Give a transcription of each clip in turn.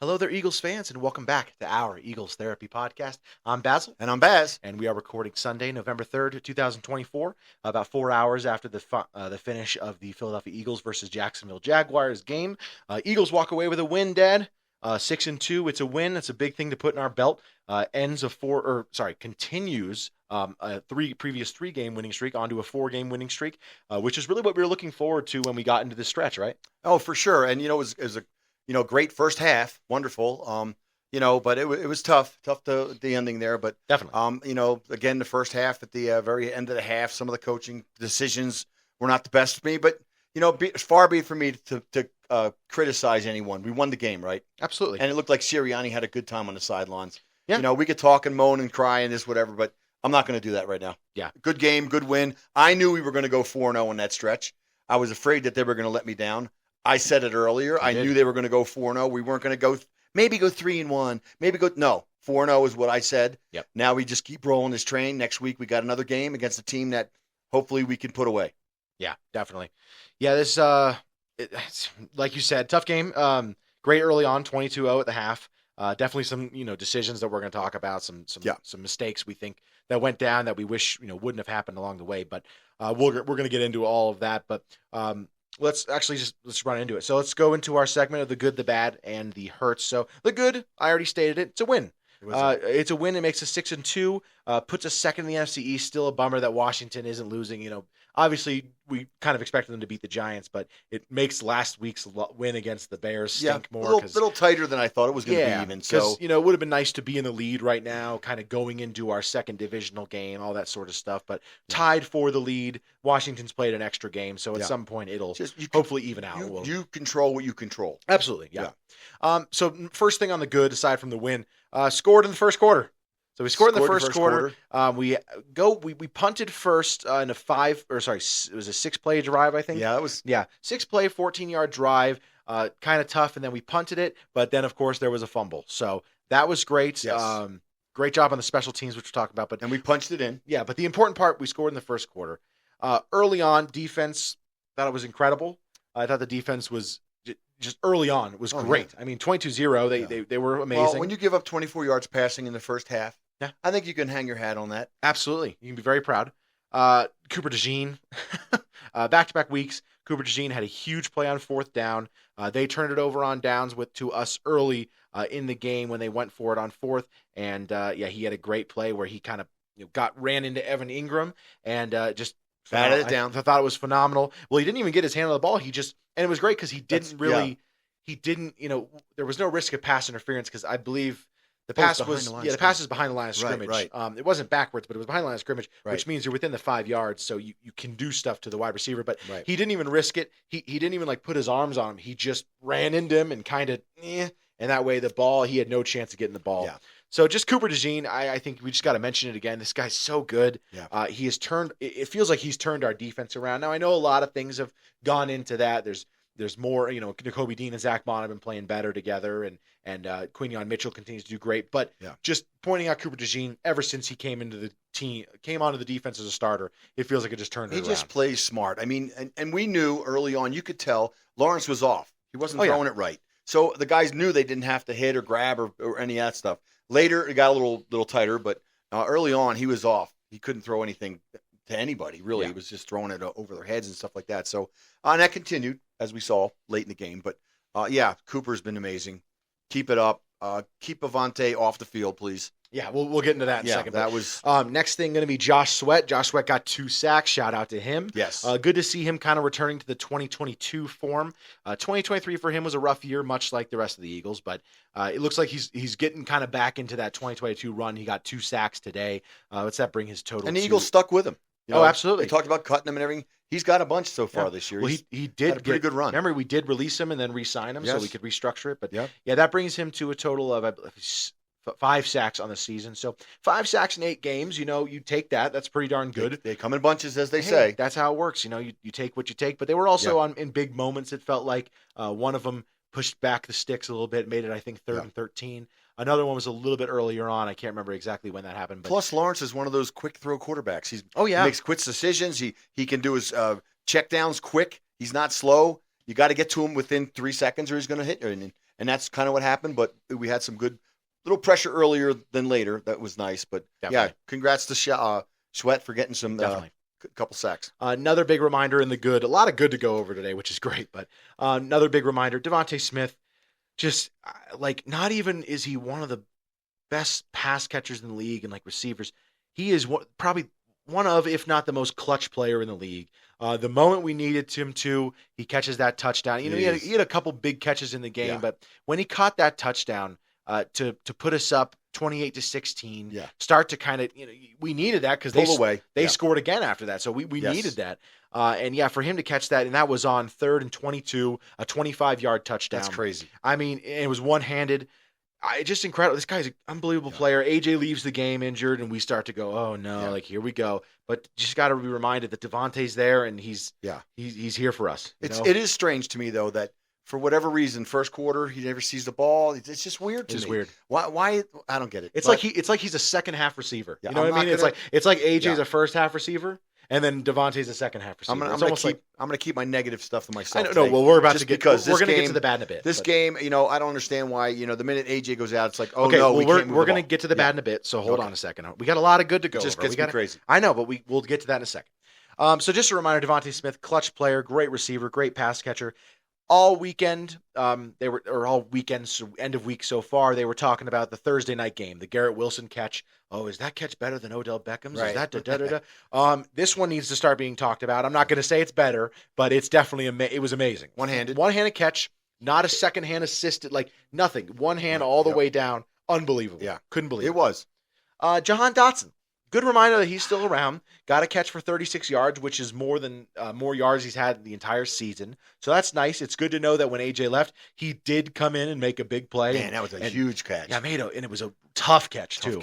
Hello there, Eagles fans, and welcome back to our Eagles Therapy Podcast. I'm Basil. And I'm Baz. And we are recording Sunday, November 3rd, 2024, about 4 hours after the finish of the Philadelphia Eagles versus Jacksonville Jaguars game. Eagles walk away with a win, Dad. 6-2. It's a win. It's a big thing to put in our belt. Continues a previous 3-game winning streak onto a 4-game winning streak, which is really what we were looking forward to when we got into this stretch, right? Oh, for sure. And, it was a great first half. Wonderful. But it was tough to the ending there. But definitely, again, the first half at the very end of the half, some of the coaching decisions were not the best for me. But, far be it for me to criticize anyone. We won the game, right? Absolutely. And it looked like Sirianni had a good time on the sidelines. Yeah. We could talk and moan and cry and this, whatever, but I'm not going to do that right now. Yeah. Good game, good win. I knew we were going to go 4-0 in that stretch. I was afraid that they were going to let me down. I said it earlier. I knew they were going to go 4-0. We weren't going to go 3-1. 4-0 is what I said. Yep. Now we just keep rolling this train. Next week we got another game against a team that hopefully we can put away. Yeah, definitely. Yeah, this it's, like you said, tough game. Great early on, 22-0 at the half. Definitely some decisions that we're going to talk about. Some mistakes we think that went down that we wish wouldn't have happened along the way. But we're going to get into all of that. But let's run into it. So let's go into our segment of the good, the bad, and the hurts. So the good, I already stated it. It's a win. It's a win. It makes us 6-2. Puts us second in the NFC East. Still a bummer that Washington isn't losing. Obviously we kind of expected them to beat the Giants, but it makes last week's win against the Bears stink more. A little tighter than I thought it was going to be even. So it would have been nice to be in the lead right now, kind of going into our second divisional game, all that sort of stuff. But tied for the lead. Washington's played an extra game, so at some point it'll hopefully even out. You control what you control. Absolutely, yeah. So first thing on the good, aside from the win, scored in the first quarter. So we scored in the first quarter. We punted first in it was a 6-play drive, I think. Yeah, it was. Yeah, 6-play, 14-yard drive, kind of tough, and then we punted it. But then, of course, there was a fumble. So that was great. Yes. Great job on the special teams, which we'll talk about. And we punched it in. Yeah, but the important part, we scored in the first quarter. Early on, defense, thought it was incredible. I thought the defense was just early on. It was great. Yeah. I mean, 22-0, they were amazing. Well, when you give up 24 yards passing in the first half, I think you can hang your hat on that. Absolutely. You can be very proud. Cooper DeJean, back-to-back weeks, Cooper DeJean had a huge play on fourth down. They turned it over on downs to us early in the game when they went for it on fourth. And, he had a great play where he kind of ran into Evan Ingram and just batted it down. I thought it was phenomenal. Well, he didn't even get his hand on the ball. And it was great because he didn't, there was no risk of pass interference because I believe the pass was behind the line of scrimmage. Right. It wasn't backwards, but it was behind the line of scrimmage, which means you're within the 5 yards, so you can do stuff to the wide receiver. But he didn't even risk it. He didn't even put his arms on him. He just ran into him and kind of, and that way he had no chance of getting the ball. Yeah. So just Cooper DeJean, I think we just got to mention it again. This guy's so good. Yeah. He has turned. It feels like he's turned our defense around. Now I know a lot of things have gone into that. There's more, Nakobe Dean and Zach Bond have been playing better together, and Quinyon Mitchell continues to do great. But just pointing out Cooper DeJean, ever since he came onto the defense as a starter, it feels like it just turned it around. He just plays smart. I mean, and we knew early on, you could tell Lawrence was off. He wasn't throwing it right. So the guys knew they didn't have to hit or grab or any of that stuff. Later, it got a little tighter, but early on, he was off. He couldn't throw anything to anybody, really. Yeah. He was just throwing it over their heads and stuff like that. So and that continued, as we saw late in the game. But, Cooper's been amazing. Keep it up. Keep Avante off the field, please. Yeah, we'll get into that in a second. That was next thing going to be Josh Sweat. Josh Sweat got 2 sacks. Shout out to him. Yes. Good to see him kind of returning to the 2022 form. 2023 for him was a rough year, much like the rest of the Eagles, but it looks like he's getting kind of back into that 2022 run. He got 2 sacks today. What's that bring his total? And the Eagles stuck with him. Absolutely. They talked about cutting him and everything. He's got a bunch so far this year. Well, he did had a pretty good run. Remember, we did release him and then re-sign him so we could restructure it. But that brings him to a total of 5 sacks on the season. So 5 sacks in 8 games. You take that. That's pretty darn good. They come in bunches, as they say. That's how it works. You take what you take. But they were also in big moments. It felt like one of them pushed back the sticks a little bit, made it, I think, 3rd and 13. Another one was a little bit earlier on. I can't remember exactly when that happened. But plus, Lawrence is one of those quick throw quarterbacks. He makes quick decisions. He can do his check downs quick. He's not slow. You got to get to him within 3 seconds, or he's going to hit you. and that's kind of what happened. But we had some good little pressure earlier than later. That was nice. But Definitely. yeah, congrats to Sweat for getting some couple sacks. Another big reminder in the good. A lot of good to go over today, which is great. But another big reminder: Devontae Smith. Just like, not even is he one of the best pass catchers in the league and like receivers. He is probably one of, if not the most clutch player in the league. The moment we needed him to, he catches that touchdown. You know, he had a couple big catches in the game, but when he caught that touchdown to put us up 28-16, start to kind of, you know, we needed that because they scored again after that. So we needed that. And for him to catch that, and that was on 3rd and 22, a 25-yard touchdown. That's crazy. I mean, it was one-handed. Just incredible. This guy's an unbelievable player. AJ leaves the game injured, and we start to go, oh no, like here we go. But just got to be reminded that Devontae's there, and he's here for us. It is strange to me though that for whatever reason, first quarter he never sees the ball. It's just weird to me. It's weird. Why? I don't get it. It's like he's a second half receiver. You know what I mean? It's like AJ's a first half receiver. And then Devontae's a second half receiver. I'm gonna keep my negative stuff to myself. I don't know. Well, we're about to get because we're gonna get to the bad in a bit. This game, you know, I don't understand why. You know, the minute AJ goes out, it's like, oh okay, no, well, we're gonna get to the bad in a bit. So hold on a second. We got a lot of good to go. It just gets me crazy. I know, but we'll get to that in a second. So just a reminder: Devontae Smith, clutch player, great receiver, great pass catcher. All weekend, all weekends, end of week so far, they were talking about the Thursday night game, the Garrett Wilson catch. Oh, is that catch better than Odell Beckham's? Right. Is that da-da-da-da? This one needs to start being talked about. I'm not going to say it's better, but it's definitely it was amazing. One-handed catch, not a second-hand assisted, like nothing. One hand all the way down. Unbelievable. Yeah. Couldn't believe it. It was. Jahan Dotson. Good reminder that he's still around. Got a catch for 36 yards, which is more yards he's had the entire season. So that's nice. It's good to know that when AJ left, he did come in and make a big play. Man, that was a huge catch. Yeah, and it was a tough catch too.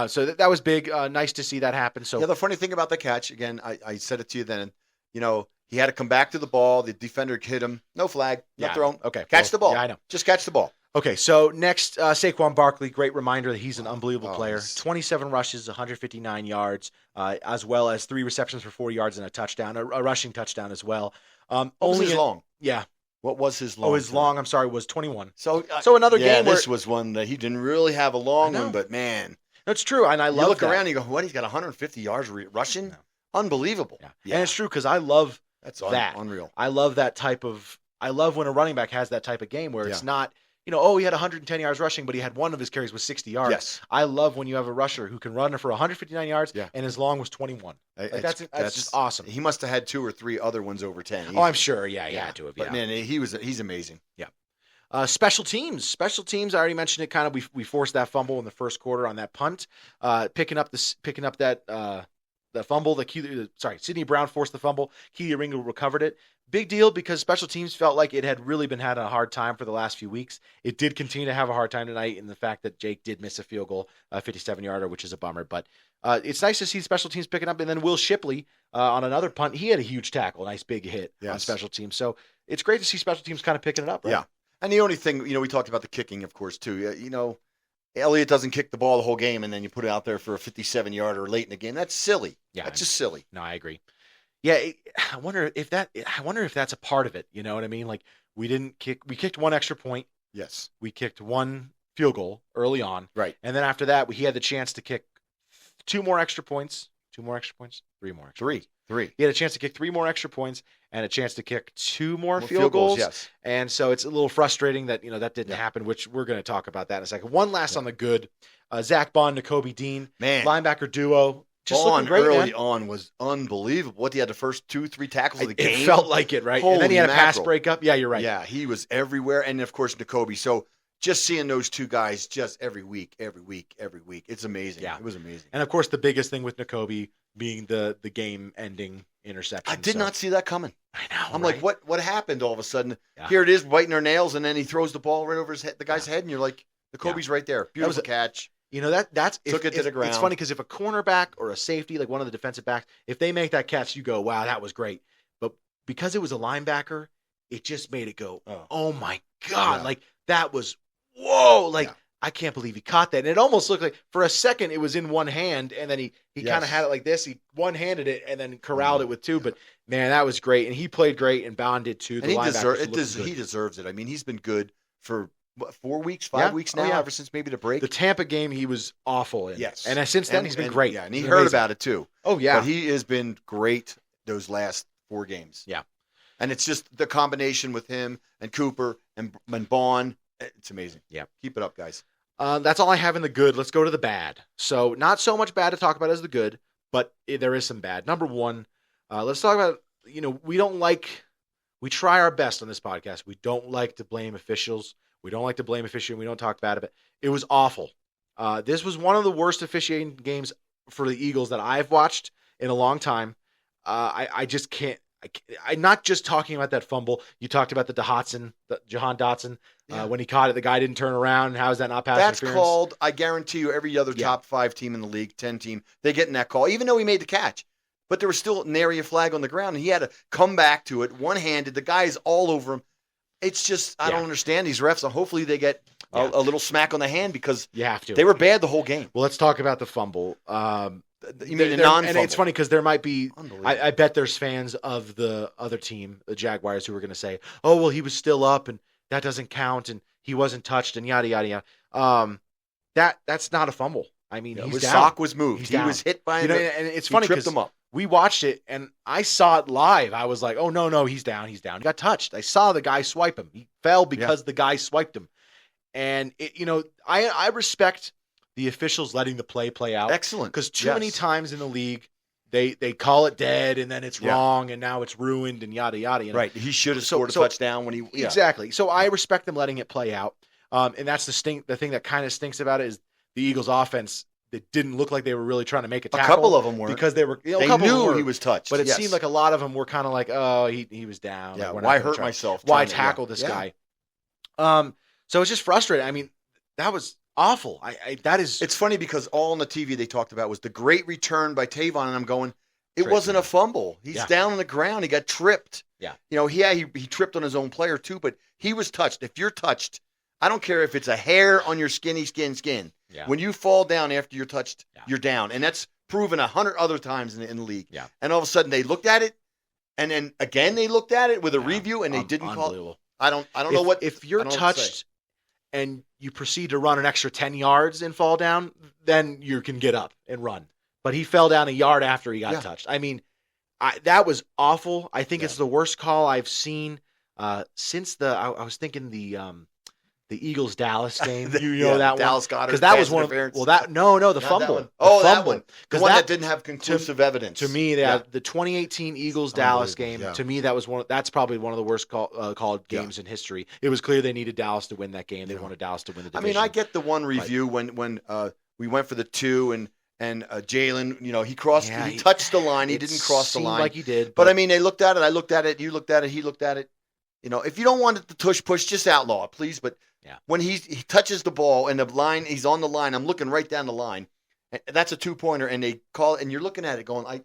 So that was big. Nice to see that happen. So the funny thing about the catch, again, I said it to you then. You know, he had to come back to the ball. The defender hit him. No flag. Not thrown. Okay, catch the ball. Yeah, I know. Just catch the ball. Okay, so next, Saquon Barkley, great reminder that he's an unbelievable player. 27 rushes, 159 yards, as well as 3 receptions for 4 yards and a touchdown, a rushing touchdown as well. Only his long. Yeah. What was his long? Oh, his long, I'm sorry, was 21. So another game where... this was one that he didn't really have a long one, but man. That's true, and I love You look that. around and you go, what, he's got 150 yards rushing? No. Unbelievable. Yeah. And it's true, because I love that. Unreal. I love that I love when a running back has that type of game where it's not... You know, he had 110 yards rushing, but he had one of his carries was 60 yards. Yes. I love when you have a rusher who can run for 159 yards and his long was 21. That's just awesome. He must have had 2 or 3 other ones over 10. I'm sure. Yeah, he had to have. But man, he's amazing. Yeah. Special teams. I already mentioned it. Kind of, we forced that fumble in the first quarter on that punt. Picking up that the fumble. Sidney Brown forced the fumble. Keely Ringo recovered it. Big deal because special teams felt like it had really been had a hard time for the last few weeks. It did continue to have a hard time tonight in the fact that Jake did miss a field goal, a 57-yarder, which is a bummer. But it's nice to see special teams picking up. And then Will Shipley on another punt, he had a huge tackle, nice big hit on special teams. So it's great to see special teams kind of picking it up. Right? Yeah. And the only thing, we talked about the kicking, of course, too. Elliott doesn't kick the ball the whole game, and then you put it out there for a 57-yarder late in the game. That's silly. Yeah, that's just silly. No, I agree. Yeah, I wonder if that's a part of it. You know what I mean? Like we kicked one extra point. Yes. We kicked one field goal early on. Right. And then after that, he had the chance to kick 3 more extra points. Three. He had a chance to kick 3 more extra points and a chance to kick 2 more field goals. Yes. And so it's a little frustrating that that didn't happen, which we're going to talk about that in a second. One last on the good. Zach Bond, Nakobe Dean, linebacker duo. Just Bond great, early on was unbelievable. What, he had the first 2-3 tackles of the game? It felt like it, right? Holy and then he had a pass mackerel. breakup. Yeah, you're right. Yeah, he was everywhere. And, of course, Nakobe. So just seeing those 2 guys just every week. It's amazing. Yeah. It was amazing. And, of course, the biggest thing with Nakobe being the game-ending interception. I did not see that coming. I know. I'm like, what happened all of a sudden? Yeah. Here it is, biting their nails, and then he throws the ball right over his head, the guy's head, and you're like, Nakobe's right there. Beautiful catch. That's took it to the ground. It's funny because if a cornerback or a safety, like one of the defensive backs, if they make that catch, you go, wow, that was great. But because it was a linebacker, it just made it go, oh my God. Yeah. Like that was, whoa. Like I can't believe he caught that. And it almost looked like for a second it was in one hand, and then he kind of had it like this. He one-handed it and then corralled it with 2. But man, that was great. And he played great, and Bond did too. And he deserves it. I mean, he's been good for what, 4 weeks, 5 weeks now, ever since maybe the break. The Tampa game, he was awful in. Yes. And since then, he's been great. Yeah, and he heard about it too. Oh, yeah. But he has been great those last 4 games. Yeah. And it's just the combination with him and Cooper and Bond. It's amazing. Yeah. Keep it up, guys. That's all I have in the good. Let's go to the bad. So not so much bad to talk about as the good, but there is some bad. Number one, let's talk about, we try our best on this podcast. We don't like to blame officials. We don't like to blame officiating. We don't talk bad of it. It was awful. This was one of the worst officiating games for the Eagles that I've watched in a long time. I just can't. I'm not just talking about that fumble. You talked about the Jahan Dotson, when he caught it, the guy didn't turn around. How is that not pass interference? That's called, I guarantee you, every other top 5 team in the league, 10 team, they get in that call, even though he made the catch. But there was still an area flag on the ground, and he had to come back to it one-handed. The guy's all over him. It's just, I don't understand these refs. Hopefully they get a little smack on the hand because you have to. They were bad the whole game. Well, let's talk about the fumble. You mean a non-fumble? And it's funny because there might be, I bet there's fans of the other team, the Jaguars, who are going to say, oh, well, he was still up and that doesn't count and he wasn't touched and yada, yada, yada. That's not a fumble. I mean, his he's down. sock was moved. He's he down. was hit by and it's funny because we watched it and I saw it live. I was like, oh, no, he's down. He got touched. I saw the guy swipe him. He fell because the guy swiped him. And, I respect the officials letting the play out. Excellent. Because too many times in the league, they call it dead and then it's wrong and now it's ruined and yada, yada. Right. He should have scored a touchdown when he... Yeah. Exactly. So I respect them letting it play out. And that's the thing that kind of stinks about it is the Eagles' offense. It didn't look like they were really trying to make a tackle. A couple of them were because they were. They knew he was touched, but it seemed like a lot of them were kind of like, "Oh, he was down. Yeah, why hurt myself? Why tackle this guy?" So it's just frustrating. I mean, that was awful. That is. It's funny because all on the TV they talked about was the great return by Tavon, and I'm going, it wasn't a fumble. He's down on the ground. He got tripped. Yeah. He tripped on his own player too, but he was touched. If you're touched, I don't care if it's a hair on your skin. Yeah. When you fall down after you're touched, you're down. And that's proven 100 other times in the league. Yeah. And all of a sudden they looked at it, and then again they looked at it with a review, and they didn't call it. I don't know what. If you're touched and you proceed to run an extra 10 yards and fall down, then you can get up and run. But he fell down a yard after he got touched. I mean, that was awful. I think it's the worst call I've seen since I was thinking the Eagles Dallas game. That one? Dallas Goddard. Because that was one of the fumble. That one. The one that didn't have conclusive evidence. To me, the 2018 Eagles Dallas game. Yeah. To me, that's probably one of the worst called games in history. It was clear they needed Dallas to win that game. They wanted Dallas to win the division. I mean, I get the one review when we went for the 2 and Jalen, he crossed. Yeah, he touched the line. He didn't cross the line like he did. But I mean, they looked at it. I looked at it. You looked at it. He looked at it. If you don't want it to push, just outlaw it, please. But when he touches the ball and the line, he's on the line. I'm looking right down the line. And that's a 2-pointer, and they call it, and you're looking at it going,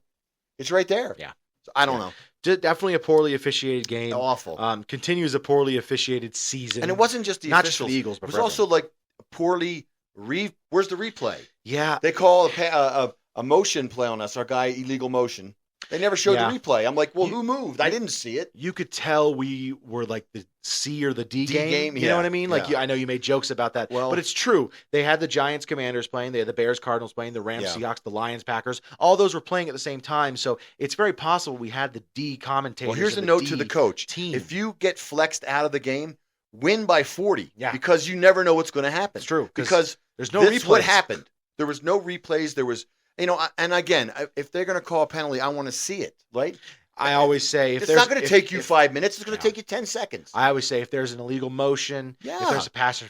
it's right there. Yeah. So I don't know. Definitely a poorly officiated game. Awful. Continues a poorly officiated season. And it wasn't just the not officials. Just for the Eagles, but it was also like poorly. Where's the replay? Yeah. They call a motion play on us. Our guy illegal motion. They never showed the replay. I'm like, well, who moved? I didn't see it. You could tell we were like the C or the D game. You know what I mean? Like, I know you made jokes about that, but it's true. They had the Giants Commanders playing. They had the Bears Cardinals playing, the Rams Seahawks, the Lions Packers. All those were playing at the same time. So it's very possible we had the D commentators. Well, here's a note to the coach. Team. If you get flexed out of the game, win by 40. Yeah. Because you never know what's going to happen. It's true. Because there's no replays. That's what happened. There was no replays. There was... and again, if they're going to call a penalty, I want to see it, right? I always say it's not going to take you 5 minutes. It's going to take you 10 seconds. I always say if there's an illegal motion, if there's a pass,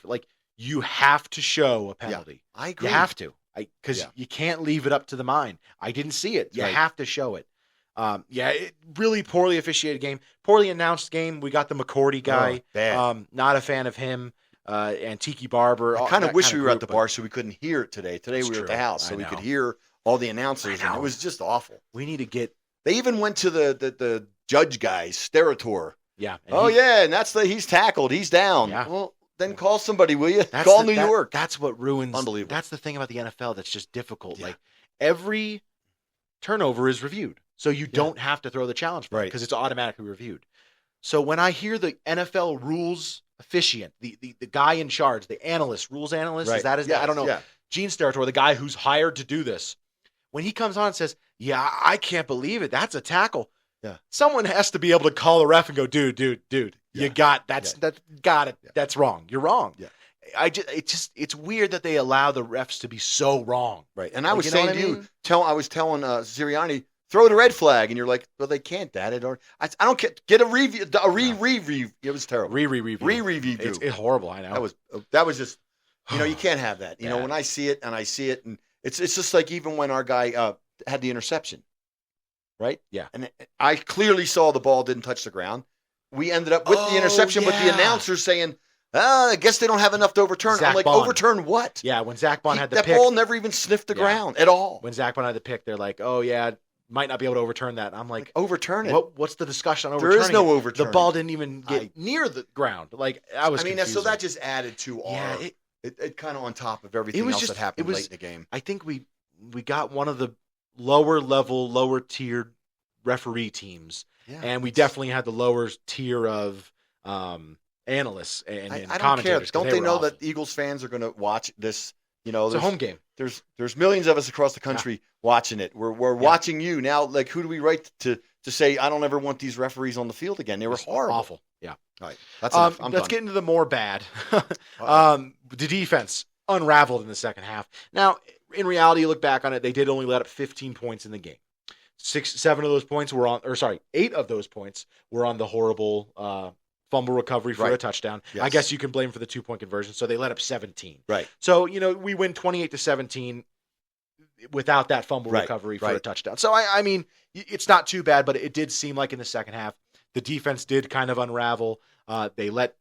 you have to show a penalty. Yeah, I agree. You have to, because you can't leave it up to the mind. I didn't see it. You have to show it. Really poorly officiated game, poorly announced game. We got the McCourty guy. Not a fan of him. And Tiki Barber. I kind of wish we were at the bar so we couldn't hear it today. Today we were at the house so we could hear all the announcers, and it was just awful. We need to get. They even went to the judge guys, Sterator. Yeah. And he's tackled. He's down. Yeah. Well, then call somebody, will you? Call New York. That's what ruins. Unbelievable. That's the thing about the NFL that's just difficult. Yeah. Like every turnover is reviewed, so you don't have to throw the challenge flag because it's automatically reviewed. So when I hear the NFL rules officiant, the guy in charge, the analyst, rules analyst, is that his name? I don't know. Yeah. Gene Steratore, the guy who's hired to do this, when he comes on and says, "Yeah, I can't believe it. That's a tackle." Yeah. Someone has to be able to call the ref and go, "Dude, you got got it. Yeah. That's wrong. You're wrong." Yeah. It's weird that they allow the refs to be so wrong. Right. And I was saying to you, I was telling Sirianni, throw the red flag, and you're like, well, they can't, Dad. I don't get a review, review. It was terrible. Review. It's horrible. I know. That was just, you can't have that. You know, when I see it, and it's just like even when our guy had the interception, right? Yeah. And I clearly saw the ball didn't touch the ground. We ended up with the interception, with the announcer saying, I guess they don't have enough to overturn. Zach I'm like, Bond. overturn what? Yeah, when Zach Bond had the pick. That ball never even sniffed the ground at all. When Zach Bond had the pick, they're like, oh, yeah, might not be able to overturn that. I'm like overturn it. What's the discussion on overturning There is no overturning. The ball didn't even get near the ground. Like, I mean, confusing. So that just added to our it kind of on top of everything else that happened late in the game. I think we got one of the lower tiered referee teams, and we definitely had the lower tier of analysts and I don't commentators. Care. Don't they know awful. That Eagles fans are going to watch this? You know, it's a home game. There's millions of us across the country watching it. We're watching you now. Like, who do we write to say I don't ever want these referees on the field again? They were horrible, awful. Yeah. All right. That's enough. Let's get into the more bad. The defense unraveled in the second half. Now, in reality, you look back on it, they did only let up 15 points in the game. 8 of those points were on the horrible fumble recovery for a touchdown. Yes. I guess you can blame for the 2-point conversion. So they let up 17. Right. So, we win 28-17 without that fumble recovery for a touchdown. So, I mean, it's not too bad, but it did seem like in the second half, the defense did kind of unravel. They let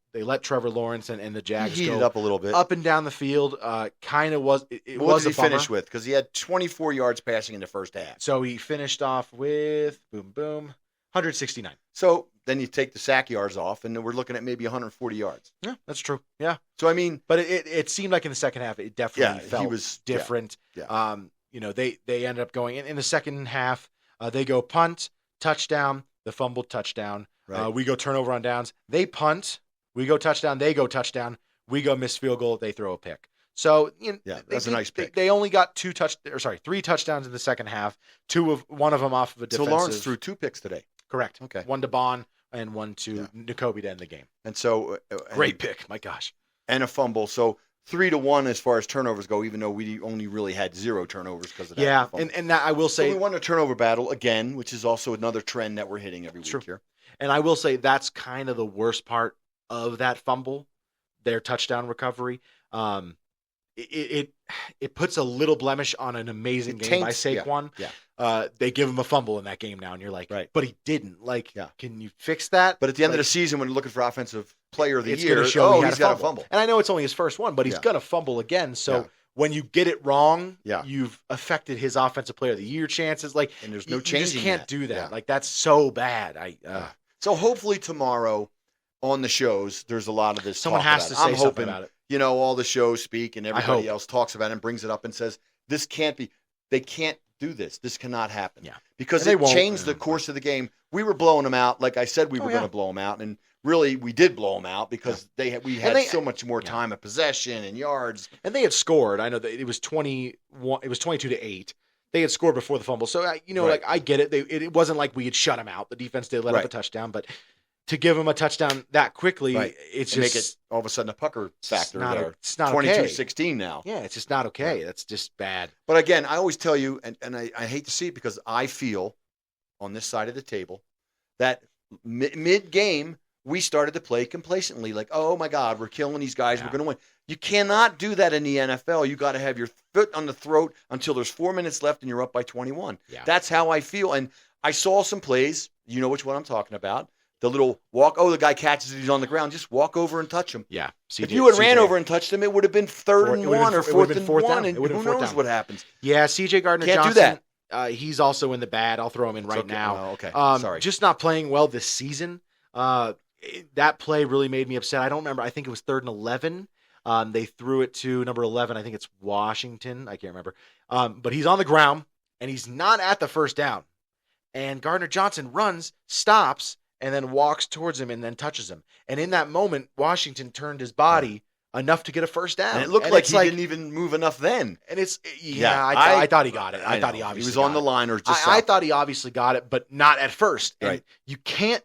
Trevor Lawrence and the Jags heated up a little bit. Up and down the field. Kind of was. It what was did he finish with? Because he had 24 yards passing in the first half. So he finished off with 169. So then you take the sack yards off, and then we're looking at maybe 140 yards. Yeah, that's true. Yeah. So I mean, but it seemed like in the second half it definitely felt he was different. Yeah. They ended up going in the second half. They go punt, touchdown, the fumble, touchdown. Right. We go turnover on downs. They punt. We go touchdown. They go touchdown. We go missed field goal. They throw a pick. So that's a nice pick. They only got 3 touchdowns in the second half. One of them off of a defensive. So Lawrence threw 2 picks today. Correct. Okay. One to Bond and one to N'Kobe to end the game. And so great pick. My gosh. And a fumble. So 3-1 as far as turnovers go, even though we only really had 0 turnovers because of that. Yeah, and that I will say. So we won a turnover battle again, which is also another trend that we're hitting every week here. And I will say that's kind of the worst part of that fumble, their touchdown recovery. It puts a little blemish on an amazing game by Saquon. Yeah. They give him a fumble in that game now, and you're like, right. But he didn't. Like, can you fix that? But at the end of the season, when you're looking for offensive player of the year, he's got a fumble. And I know it's only his first one, but he's going to fumble again. So when you get it wrong, you've affected his offensive player of the year chances. Like, and there's no changing. You just can't that. do that. Yeah. Like, that's so bad. So hopefully tomorrow on the shows, there's a lot of this. Someone has to say something about it. All the shows speak and everybody else talks about it and brings it up and says, this can't be, they can't do this. This cannot happen. Yeah. Because it changed the course of the game. We were blowing them out. Like I said, we were going to blow them out. And really, we did blow them out because we had so much more time of possession and yards. And they had scored. I know that it was 22-8. They had scored before the fumble. So, like, I get it. It wasn't like we had shut them out. The defense did let up a touchdown, but to give them a touchdown that quickly, it's just... make it all of a sudden a pucker factor there. It's not 22-16 now. Yeah, it's just not okay. That's just bad. But again, I always tell you, and I hate to see it because I feel on this side of the table that mid-game, we started to play complacently. Like, oh my God, we're killing these guys. We're going to win. You cannot do that in the NFL. You got to have your foot on the throat until there's 4 minutes left and you're up by 21. Yeah. That's how I feel. And I saw some plays. You know which one I'm talking about. The little walk. Oh, the guy catches it. He's on the ground. Just walk over and touch him. Yeah. If you had ran over and touched him, it would have been 3rd and 1 or 4th and 1. And who knows what happens. Yeah, C.J. Gardner-Johnson. Can't do that. He's also in the bad. I'll throw him in now. Oh, okay. Sorry. Just not playing well this season. That play really made me upset. I don't remember. I think it was 3rd and 11. They threw it to number 11. I think it's Washington. I can't remember. But he's on the ground, and he's not at the first down. And Gardner-Johnson runs, stops, and then walks towards him and then touches him. And in that moment, Washington turned his body enough to get a first down. And it looked like he didn't even move enough then. And I thought he got it. I thought he obviously obviously was on the line or just. I thought he obviously got it, but not at first. And right. You can't.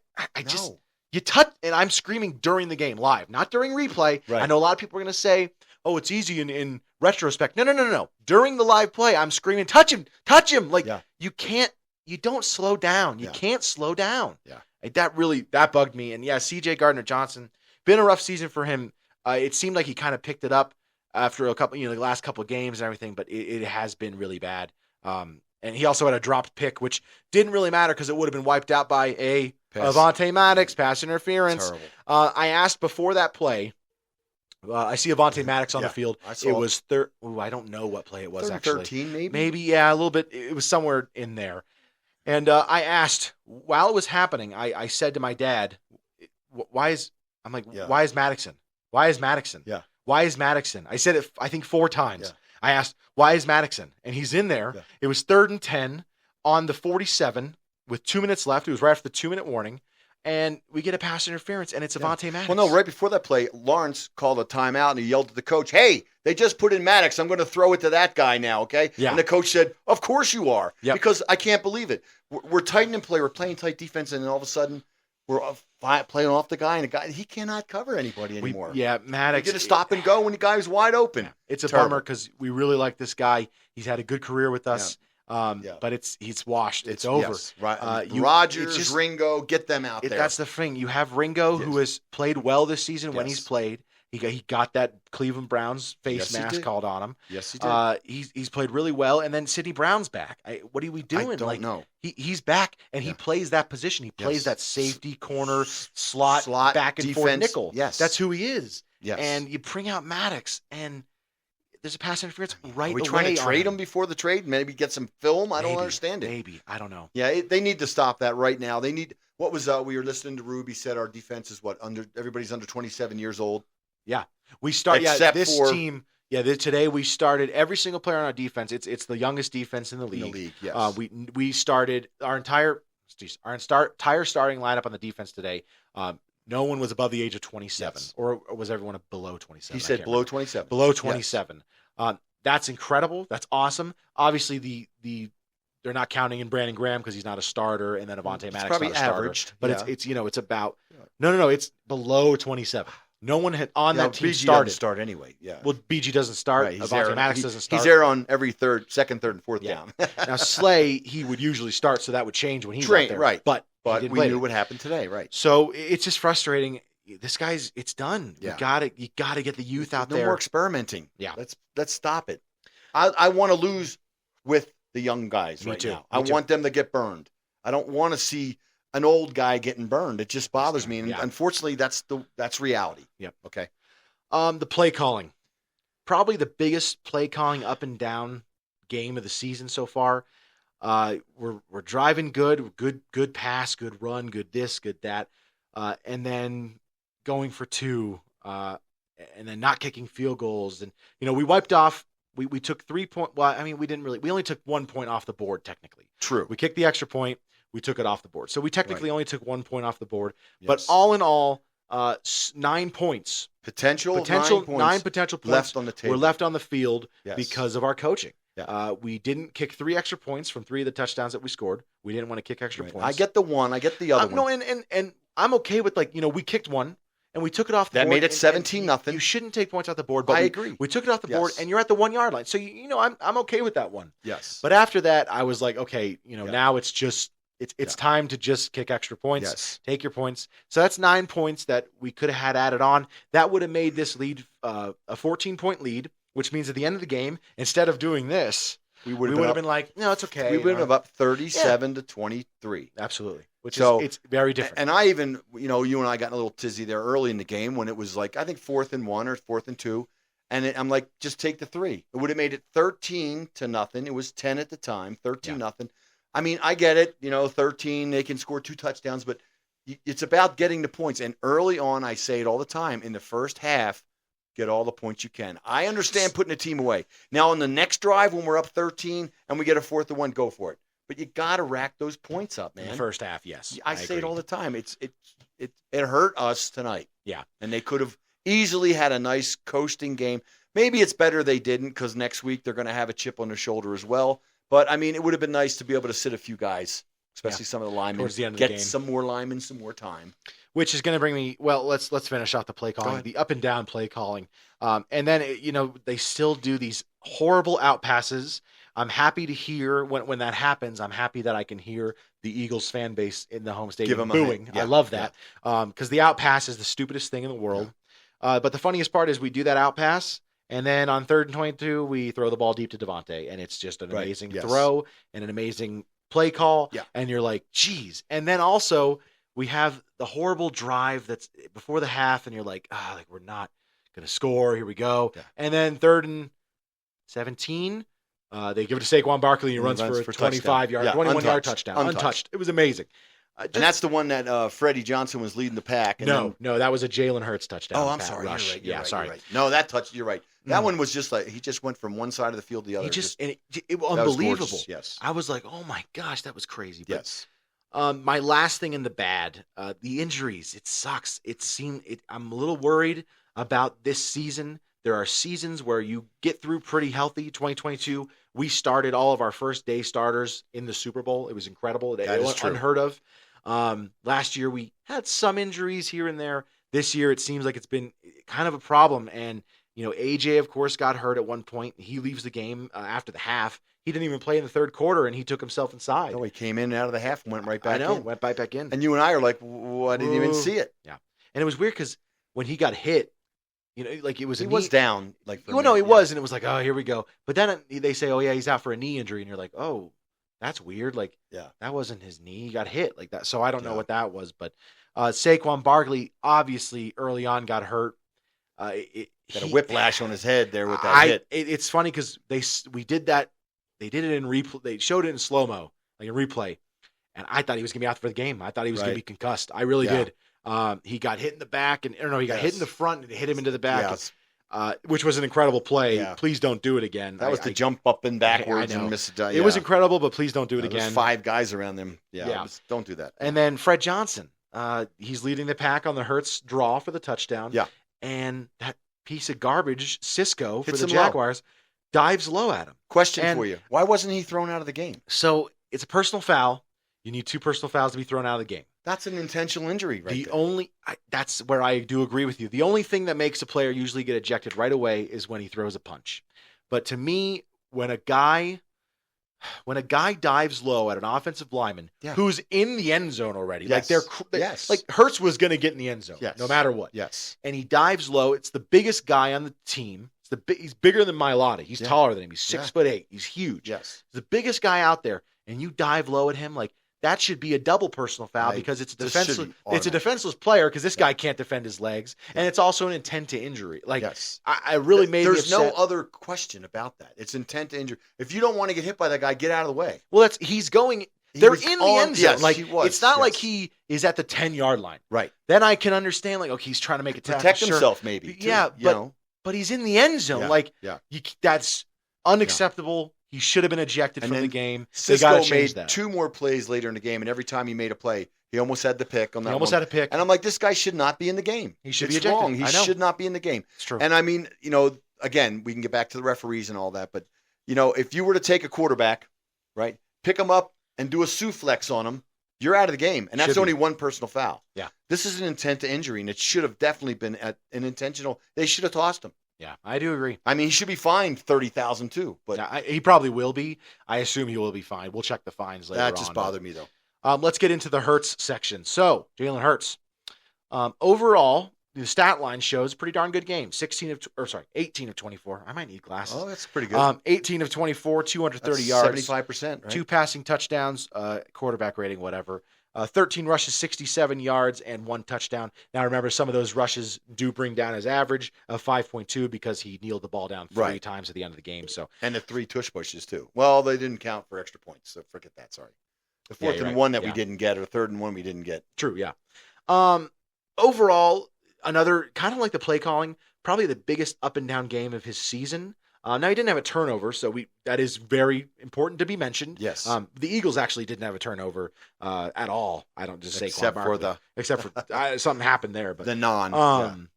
You touch, and I'm screaming during the game live, not during replay. Right. I know a lot of people are going to say, "Oh, it's easy in retrospect." No. During the live play, I'm screaming, "Touch him! Like you can't. You don't slow down. You can't slow down." Yeah. Like, that bugged me. And C.J. Gardner-Johnson, been a rough season for him. It seemed like he kind of picked it up after a couple, the last couple of games and everything, but it has been really bad. And he also had a dropped pick, which didn't really matter because it would have been wiped out by Avonte Maddox, pass interference. I asked before that play. I see Avonte Maddox on the field. It was I don't know what play it was actually. 13 maybe? Maybe, a little bit. It was somewhere in there. And I asked, while it was happening, I said to my dad, why is Maddoxon? Why is Maddoxon? Yeah. Why is Maddoxon? I said it, I think 4 times. Yeah. I asked, why is Maddoxon? And he's in there. Yeah. It was 3rd and 10 on the 47 with 2 minutes left. It was right after the 2-minute warning. And we get a pass interference, and it's Avonte Maddox. Well, no, right before that play, Lawrence called a timeout, and he yelled at the coach, "Hey, they just put in Maddox. I'm going to throw it to that guy now, okay?" Yeah. And the coach said, "Of course you are," because I can't believe it. We're tightening play. We're playing tight defense, and then all of a sudden we're playing off the guy, and the guy, he cannot cover anybody anymore. Maddox. You get a stop and go when the guy's wide open. Yeah. It's a bummer because we really like this guy. He's had a good career with us. Yeah. But he's washed. It's over. Yes, right. Rodgers, Ringo, get them out there. That's the thing. You have Ringo, who has played well this season when he's played. He got that Cleveland Browns face mask called on him. Yes, he did. He's played really well. And then Sidney Brown's back. What are we doing? I don't know. He's back, and he plays that position. He plays that safety, corner, slot back and defense, forth nickel. Yes. That's who he is. Yes. And you bring out Maddox, and there's a pass interference right away. Are we trying to trade him before the trade? Maybe get some film? I don't understand it. Maybe. I don't know. Yeah, they need to stop that right now. They need – what was we were listening to Ruby said our defense is everybody's under 27 years old. Yeah. We start team – today we started every single player on our defense. It's the youngest defense in the league. Yes. We started our entire starting lineup on the defense today. No one was above the age of 27, or was everyone below 27? He said below 27. Below 27. Yes. That's incredible. That's awesome. Obviously, they're not counting in Brandon Graham because he's not a starter, and then Avonte Maddox probably not a starter. Averaged, but it's about no. It's below 27. No one had on that team BG started. Doesn't start anyway. Yeah. Well, BG doesn't start. Right, Avonte Maddox doesn't start. He's there on every second, third, and fourth down. Now Slay, he would usually start, so that would change when he's out there. Right. But we knew what happened today, right? So it's just frustrating. This guy's, it's done. Yeah. You gotta get the youth out there. No more experimenting. Yeah. Let's stop it. I want to lose with the young guys right now. I want them to get burned. I don't want to see an old guy getting burned. It just bothers me. And unfortunately that's reality. Yep. Okay. The play calling. Probably the biggest play calling up and down game of the season so far. We're driving good pass, good run, good this, good that. And then going for 2, and then not kicking field goals. And, we wiped off, we took 3 point. Well, I mean, we only took 1 point off the board, technically. True. We kicked the extra point. We took it off the board. So we technically only took 1 point off the board, yes. But all in all, 9 points. Potential 9 potential points left on the table. Were left on the field yes. because of our coaching. Yeah. We didn't kick 3 extra points from 3 of the touchdowns that we scored. We didn't want to kick extra points. I get the one. I get the other one. No, and I'm okay with we kicked 1 and we took it off the board. That made it 17-0. You shouldn't take points off the board, but I agree. We took it off the board, and you're at the 1 yard line. So I'm okay with that one. Yes. But after that, I was like, okay, now it's just it's time to just kick extra points. Yes. Take your points. So that's 9 points that we could have had added on. That would have made this lead a 14-point lead, which means at the end of the game, instead of doing this, we would have been like, no, it's okay. We would have up 37-23. Absolutely. Which is it's very different. And I even, you and I got in a little tizzy there early in the game when it was like, I think 4th and 1 or 4th and 2. And I'm like, just take the 3. It would have made it 13-0. It was 10 at the time, 13-0. I mean, I get it, 13, they can score 2 touchdowns, but it's about getting the points. And early on, I say it all the time, in the first half, get all the points you can. I understand putting a team away. Now, on the next drive, when we're up 13 and we get a 4th and 1, go for it. but you got to rack those points up, man. In the first half, yes. I say it all the time. It hurt us tonight. Yeah. And they could have easily had a nice coasting game. Maybe it's better they didn't because next week they're going to have a chip on their shoulder as well. But, I mean, it would have been nice to be able to sit a few guys, especially some of the linemen, towards the end of get the game. some more linemen, some more time. Which is going to bring me, well, let's finish off the play calling, the up and down play calling. And then, they still do these horrible out passes. I'm happy to hear when that happens. I'm happy that I can hear the Eagles fan base in the home stadium booing. I love that because the out pass is the stupidest thing in the world. But the funniest part is we do that out pass, and then on 3rd and 22, we throw the ball deep to Devontae, and it's just an amazing throw and an amazing play call. Yeah. And you're like, geez. And then also we have the horrible drive that's before the half, and you're like, we're not going to score. Here we go. Yeah. And then 3rd and 17, they give it to Saquon Barkley, and he runs for a 25-yard, 21-yard touchdown. Untouched. It was amazing. And that's the one that Freddie Johnson was leading the pack. And no, that was a Jalen Hurts touchdown. Oh, I'm sorry. Rush. You're right. Sorry. You're right. No, you're right. That one was just like he just went from one side of the field to the other. It was unbelievable. Yes. I was like, oh my gosh, that was crazy. But, yes. My last thing in the bad, the injuries. It sucks. I'm a little worried about this season. There are seasons where you get through pretty healthy. 2022, we started all of our first day starters in the Super Bowl. It was incredible. It was unheard of. Last year we had some injuries here and there. This year it seems like it's been kind of a problem. And, AJ, of course, got hurt at one point. He leaves the game after the half. He didn't even play in the 3rd quarter, and he took himself inside. No, he came in out of the half and went right back in. Went right back in. And you and I are like, well, I didn't even see it. Yeah. And it was weird because when he got hit, it was he was down. No, he was, and it was like, oh, here we go. But then they say, oh, yeah, he's out for a knee injury, and you're like, oh, that's weird. That wasn't his knee. He got hit like that. So I don't know what that was. But Saquon Barkley obviously early on got hurt. Got a whiplash on his head there with that hit. It's funny because we did that. They did it in replay. They showed it in slow-mo, like a replay. And I thought he was going to be out for the game. I thought he was going to be concussed. I really did. He got hit in the back, he got hit in the front and it hit him into the back, which was an incredible play. Yeah. Please don't do it again. That was the jump up and backwards and miss it. It was incredible, but please don't do it again. There's 5 guys around them. Don't do that. And then Fred Johnson, he's leading the pack on the Hurts draw for the touchdown. Yeah. And that piece of garbage, Cisco, for the Jaguars, dives low at him. Question for you. Why wasn't he thrown out of the game? So it's a personal foul. You need 2 personal fouls to be thrown out of the game. That's an intentional injury that's where I do agree with you. The only thing that makes a player usually get ejected right away is when he throws a punch. But to me, when a guy dives low at an offensive lineman who's in the end zone already, like Hurts was going to get in the end zone no matter what. Yes. And he dives low. It's the biggest guy on the team. He's bigger than Mailata. He's taller than him. He's 6'8". He's huge. Yes. He's the biggest guy out there, and you dive low at him that should be a double personal foul because it's a defenseless player because this guy can't defend his legs, and it's also an intent to injury. I really made There's no other question about that. It's intent to injury. If you don't want to get hit by that guy, get out of the way. Well, he's going. They're in the end zone. Yes, he was. It's not like he is at the 10-yard line. Right. Then I can understand he's trying to make a tackle. Protect himself maybe. Too, yeah, but he's in the end zone. That's unacceptable. He should have been ejected from the game. Cisco made 2 more plays later in the game, and every time he made a play, he almost had the pick on that. Had a pick. And I'm like, this guy should not be in the game. He should be ejected. Wrong. He should not be in the game. It's true. And I mean, again, we can get back to the referees and all that, but if you were to take a quarterback, right, pick him up and do a suplex on him, you're out of the game, and that's only 1 personal foul. Yeah. This is an intent to injury, and it should have definitely been an intentional. They should have tossed him. Yeah, I do agree. I mean, he should be fined $30,000 too. But he probably will be. I assume he will be fined. We'll check the fines later on. That just bothered me though. Let's get into the Hurts section. So Jalen Hurts, overall, the stat line shows a pretty darn good game. 18 of 24. I might need glasses. Oh, that's pretty good. 18 of 24, 230 yards, 75%. Right? 2 passing touchdowns, quarterback rating, whatever. 13 rushes, 67 yards, and 1 touchdown. Now, remember, some of those rushes do bring down his average of 5.2 because he kneeled the ball down 3 times at the end of the game. And the 3 tush pushes, too. Well, they didn't count for extra points, so forget that. Sorry. The 4th and 1 that we didn't get, or 3rd and 1 we didn't get. True, yeah. Overall, another, kind of like the play calling, probably the biggest up and down game of his season. Now he didn't have a turnover, so that is very important to be mentioned. Yes. The Eagles actually didn't have a turnover at all. I don't just say except for something happened there, but the non.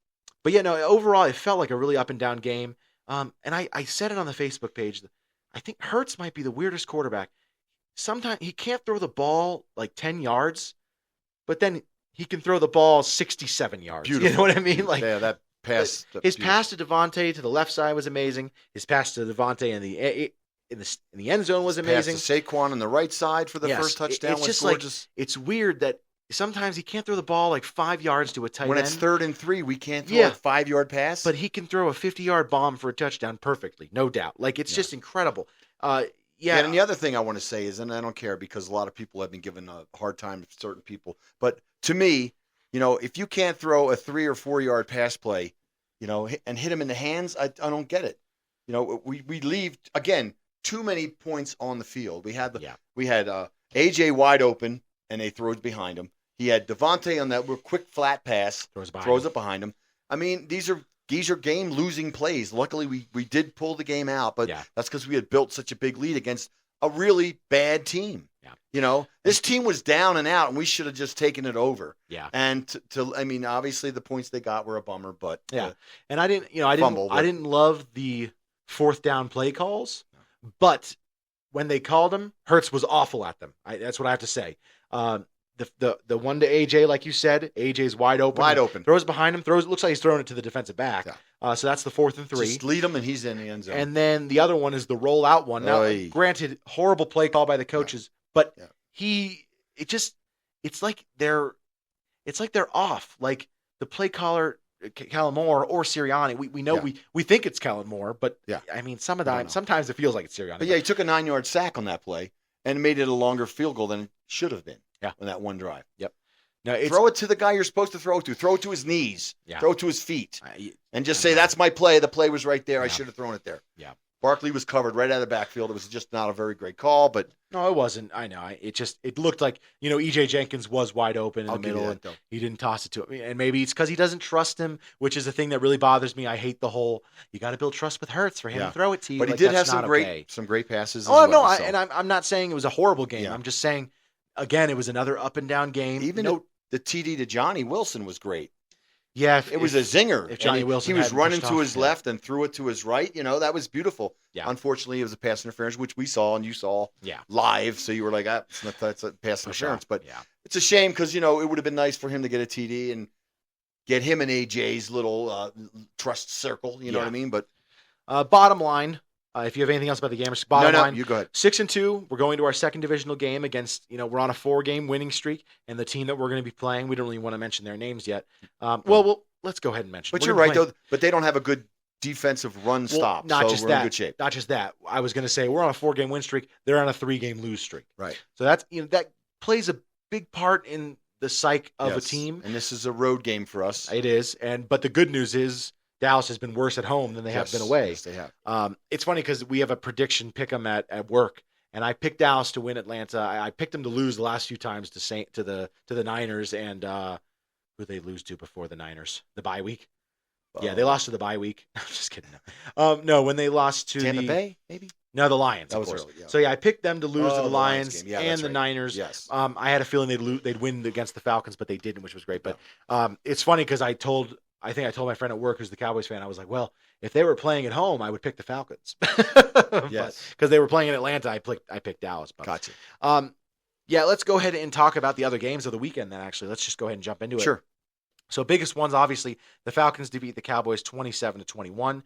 But yeah, no. Overall, it felt like a really up and down game. And I said it on the Facebook page. I think Hurts might be the weirdest quarterback. Sometimes he can't throw the ball like 10 yards, but then he can throw the ball 67 yards. Beautiful. You know what I mean? Like that pass. His pass to Devontae to the left side was amazing. His pass to Devontae in the end zone was amazing. Pass to Saquon on the right side for the first touchdown was just gorgeous. Like, it's weird that sometimes he can't throw the ball like 5 yards to a tight end. When it's 3rd and 3, we can't throw a 5-yard pass. But he can throw a 50-yard bomb for a touchdown perfectly, no doubt. Like, it's just incredible. And the other thing I want to say is, and I don't care because a lot of people have been given a hard time to certain people, but to me, if you can't throw a 3 or 4 yard pass play, and hit him in the hands, I don't get it. We leave again too many points on the field. We had AJ wide open and they throw it behind him. He had Devontae on that quick flat pass, throws it behind him. I mean, these are game losing plays. Luckily, we did pull the game out, but that's because we had built such a big lead against a really bad team. Yeah. This team was down and out, and we should have just taken it over. Yeah. And obviously the points they got were a bummer, but and I didn't love the 4th down play calls, but when they called them, Hurts was awful at them. That's what I have to say. The one to AJ, like you said, AJ's wide open. Throws behind him. Looks like he's throwing it to the defensive back. Yeah. So that's the 4th and 3. Just lead him, and he's in the end zone. And then the other one is the rollout one. Now, granted, horrible play call by the coaches, but it's like they're off. Like the play caller, Kellen Moore or Sirianni. We know we think it's Kellen Moore, but I mean, sometimes it feels like it's Sirianni. But he took a 9-yard sack on that play and made it a longer field goal than it should have been. Yeah. On that one drive. Yep. Now throw it to the guy you're supposed to throw it to. Throw it to his knees. Yeah. Throw it to his feet. And just say, that's my play. The play was right there. I should have thrown it there. Yeah. Barkley was covered right out of the backfield. It was just not a very great call, but no, it wasn't. I know. It looked like, EJ Jenkins was wide open in the middle, and he didn't toss it to him. And maybe it's because he doesn't trust him, which is the thing that really bothers me. I hate the whole, you got to build trust with Hurts for him to throw it to you. But he did have some great passes. And I'm not saying it was a horrible game. Yeah. I'm just saying, again, it was another up and down game. Even the TD to Johnny Wilson was great. Yeah, it was a zinger. If Johnny Wilson, he was running to his left and threw it to his right. That was beautiful. Yeah. Unfortunately, it was a pass interference, which we saw and you saw live. So you were like, that's a pass interference. But it's a shame because it would have been nice for him to get a TD and get him in AJ's little trust circle. You know what I mean? But bottom line, if you have anything else about the game, bottom line, you go ahead. 6-2. We're going to our second divisional game against, we're on a 4-game winning streak, and the team that we're going to be playing, we don't really want to mention their names yet. Well, let's go ahead and mention. But you're right, though. But they don't have a good defensive run stop. Not so just we're that. In good shape. Not just that. I was going to say we're on a 4-game win streak. They're on a 3-game lose streak. Right. So that's that plays a big part in the psyche of a team. And this is a road game for us. It is. But the good news is, Dallas has been worse at home than they have been away. Yes, they have. It's funny because we have a prediction pick 'em at work, and I picked Dallas to win Atlanta. I picked them to lose the last few times to the Niners, and who they lose to before the Niners? The bye week. Yeah, they lost to the bye week. I'm just kidding. No, when they lost to Tampa Bay, maybe. No, the Lions. That of was course. early. Yeah. So I picked them to lose to the Lions and the right. Niners. Yes. I had a feeling they'd win against the Falcons, but they didn't, which was great. But it's funny because I told my friend at work who's the Cowboys fan, I was like, well, if they were playing at home, I would pick the Falcons. Yes. Because they were playing in Atlanta, I picked Dallas. But, gotcha. Let's go ahead and talk about the other games of the weekend then, actually. Let's just go ahead and jump into it. Sure. So biggest ones, obviously, the Falcons defeat the Cowboys 27-21.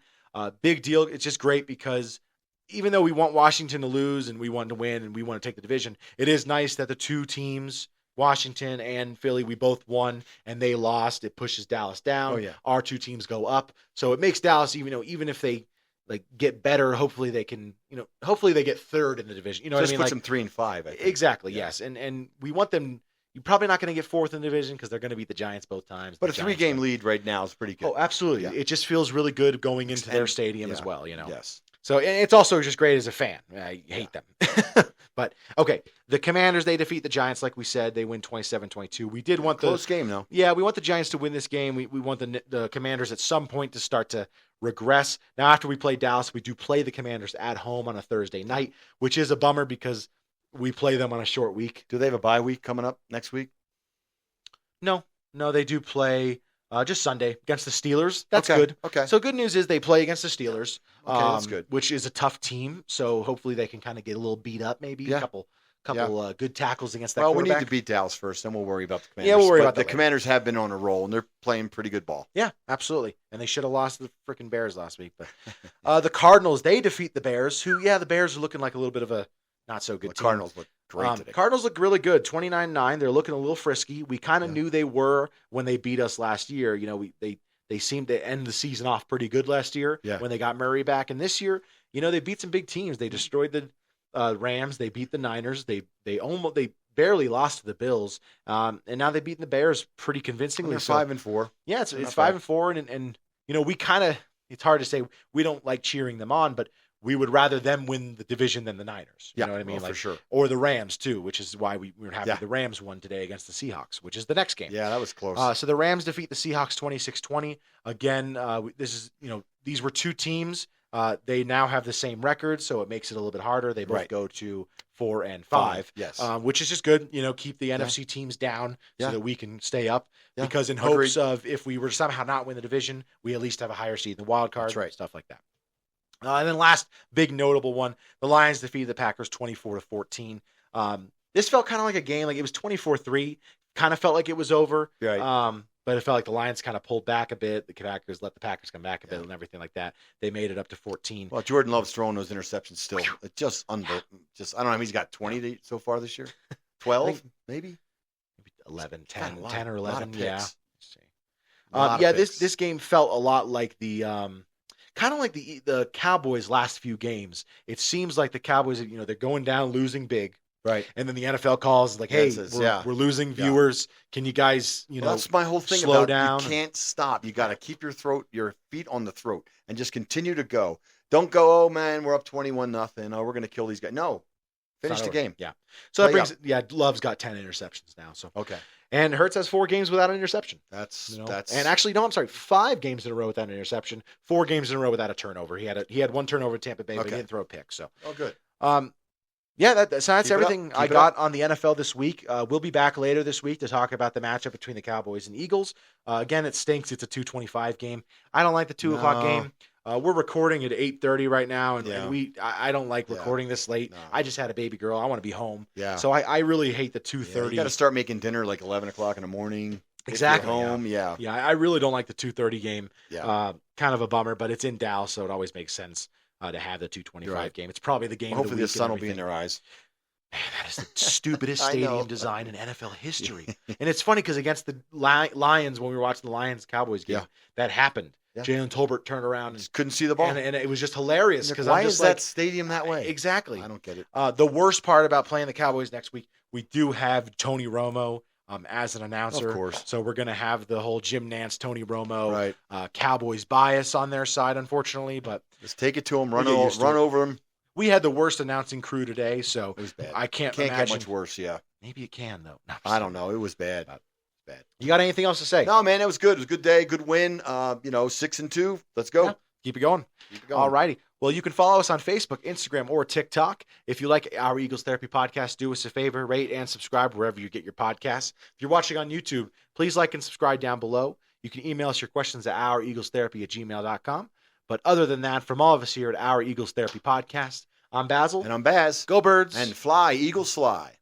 Big deal. It's just great because even though we want Washington to lose and we want to win and we want to take the division, it is nice that the two teams, Washington and Philly, we both won and they lost. It pushes Dallas down. Oh, yeah. Our two teams go up. So it makes Dallas, even if they get better, hopefully they can, hopefully they get third in the division. You know what I mean? Puts them 3-5. I think. Exactly. Yeah. Yes. And we want them. You're probably not going to get fourth in the division because they're going to beat the Giants both times. But a 3-game lead right now is pretty good. Oh, absolutely. Yeah. It just feels really good going into their stadium as well, Yes. So it's also just great as a fan. I hate them. But, okay, the Commanders, they defeat the Giants like we said. They win 27-22. We did want close game, though. Yeah, we want the Giants to win this game. We want the Commanders at some point to start to regress. Now, after we play Dallas, we do play the Commanders at home on a Thursday night, which is a bummer because we play them on a short week. Do they have a bye week coming up next week? No, they do play just Sunday against the Steelers. That's okay. good. Okay. So good news is they play against the Steelers. Okay, that's good. Which is a tough team. So hopefully they can kind of get a little beat up, maybe a couple good tackles against that quarterback. We need to beat Dallas first, then we'll worry about the Commanders. Yeah, we'll worry about the Commanders have been on a roll, and they're playing pretty good ball. Yeah, absolutely. And they should have lost to the freaking Bears last week. But the Cardinals, they defeat the Bears, who, the Bears are looking like a little bit of a not so good team. Cardinals look great today. Cardinals look really good, 29-9. They're looking a little frisky. We kind of knew they were when they beat us last year. They seemed to end the season off pretty good last year when they got Murray back. And this year, they beat some big teams. They destroyed the Rams. They beat the Niners. They barely lost to the Bills. And now they've beaten the Bears pretty convincingly. They're 5-4. Yeah, it's 5-4. And we kind of, it's hard to say we don't like cheering them on, but we would rather them win the division than the Niners. You know what I mean? For sure. Or the Rams, too, which is why we were happy the Rams won today against the Seahawks, which is the next game. Yeah, that was close. So the Rams defeat the Seahawks 26-20. Again, this is, these were two teams. They now have the same record, so it makes it a little bit harder. They both go to 4-5. Yes. Which is just good. Keep the NFC teams down so that we can stay up. Yeah. Because in hopes of if we were to somehow not win the division, we at least have a higher seed in the wild card. That's right. Stuff like that. And then last big notable one, the Lions defeated the Packers 24-14. This felt kind of like a game, like it was 24-3. Kind of felt like it was over. Right. But it felt like the Lions kind of pulled back a bit. The Packers let the Packers come back a bit and everything like that. They made it up to 14. Well, Jordan Love's throwing those interceptions still. It's just unbelievable. I don't know how he's got 20 so far this year. 12, maybe 11, 10 or 11. Yeah. This game felt a lot like the kind of like the Cowboys' last few games. It seems like the Cowboys, they're going down, losing big. Right. And then the NFL calls like, hey, we're losing viewers. Can you guys, that's my whole thing slow about down. You can't stop. You got to keep your feet on the throat and just continue to go. Don't go, oh man, we're up 21-0. Oh, we're going to kill these guys. No. Finish the game. Yeah. So that brings Love's got 10 interceptions now. So okay. And Hurts has 4 games without an interception. That's and actually, no, I'm sorry, 5 games in a row without an interception, 4 games in a row without a turnover. He had 1 turnover at Tampa Bay, but he didn't throw a pick. So good. So that's everything I got on the NFL this week. We'll be back later this week to talk about the matchup between the Cowboys and Eagles. Again, it stinks. It's a 2:25 game. I don't like the 2 o'clock game. We're recording at 8:30 right now, and I don't like recording this late. No. I just had a baby girl. I want to be home. Yeah. So I really hate the 2:30. You got to start making dinner like 11 o'clock in the morning. Exactly. Home. Yeah. I really don't like the 2:30 game. Yeah. Kind of a bummer, but it's in Dallas, so it always makes sense to have the 2:25 game. It's probably the game. Hopefully, the sun will be in their eyes. Man, that is the stupidest stadium design in NFL history. And it's funny because against the Lions, when we were watching the Lions-Cowboys game, that happened. Yeah. Jalen Tolbert turned around and couldn't see the ball, and it was just hilarious because why is that stadium that way? Exactly, I don't get it. The worst part about playing the Cowboys next week, we do have Tony Romo as an announcer, of course. So we're going to have the whole Jim Nantz, Tony Romo, Cowboys bias on their side, unfortunately. But just take it to them, run over them. We had the worst announcing crew today, so it was bad. I can't get much worse. Yeah, maybe it can though. No, I don't know. It was bad. Bad. You got anything else to say? No, man, it was good. It was a good day, good win. 6-2. Let's go. Yeah, keep it going. All righty. Well, you can follow us on Facebook, Instagram, or TikTok. If you like our Eagles Therapy podcast, do us a favor, rate and subscribe wherever you get your podcasts. If you're watching on YouTube, please like and subscribe down below. You can email us your questions at oureaglestherapy@gmail.com. But other than that, from all of us here at Our Eagles Therapy Podcast, I'm Basil. And I'm Baz. Go Birds. And fly, Eagles fly.